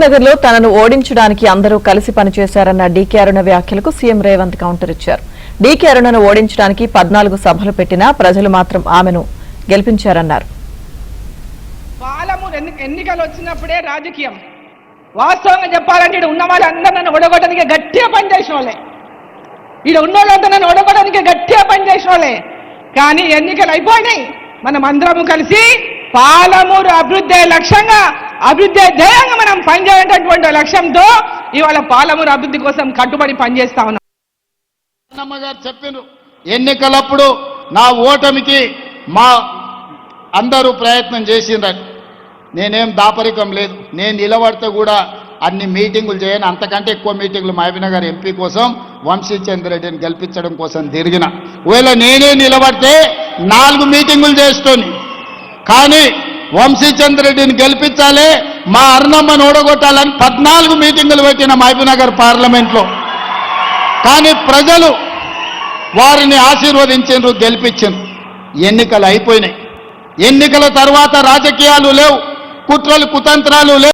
మహబూబ్నగర్ లో తనను ఓడించడానికి అందరూ కలిసి పనిచేశారన్న డీకే అరుణ వ్యాఖ్యలకు సీఎం రేవంత్ కౌంటర్ ఇచ్చారు. డీకే అరుణను ఓడించడానికి 14 సభలు పెట్టినా ప్రజలు మాత్రం ఆమెను గెలిపించారన్నారు. పాలమూరు ఎన్నికలు వచ్చినప్పుడే రాజకీయం. వాస్తవంగా చెప్పాలంటే ఇక్కడ ఉన్న వాళ్ళందరూ నన్ను ఓడగొట్టడానికి గట్టిగా పనిచేసిన వాళ్ళే. ఇక్కడ ఉన్న వాళ్ళంతా నన్ను ఓడగొట్టడానికి గట్టిగా పనిచేసిన వాళ్ళే. కానీ ఎన్నికలు అయిపోయినాయి. మనం అందరం కలిసి పాలమూరు అభివృద్ధి లక్ష్యంగా, అభివృద్ధి ధ్యేయంగా మనం పనిచేసేటటువంటి లక్ష్యంతో ఇవాళ పాలమూరు అభివృద్ధి కోసం కట్టుబడి పనిచేస్తా ఉన్నాం. అన్నమ్మగారు చెప్పారు, ఎన్నికలప్పుడు నా ఓటమికి మా అందరూ ప్రయత్నం చేసిండ్రని. నేనేం దాపరికం లేదు. నేను నిలబడితే కూడా అన్ని మీటింగులు చేయను. అంతకంటే ఎక్కువ మీటింగులు మహబూబ్నగర్ ఎంపీ కోసం, వంశీచంద్ర రెడ్డిని గెలిపించడం కోసం తిరిగిన. ఒకవేళ నేనే నిలబడితే 4 మీటింగులు చేస్తోని. కానీ వంశీచంద్ర రెడ్డిని గెలిపించాలి, మా అరుణమ్మను ఓడగొట్టాలని 14 మీటింగులు పెట్టిన మహబూబ్నగర్ పార్లమెంట్లో. కానీ ప్రజలు వారిని ఆశీర్వదించారు, గెలిపించారు. ఎన్నికలు అయిపోయినాయి. ఎన్నికల తర్వాత రాజకీయాలు లేవు, కుట్రలు కుతంత్రాలు లేవు.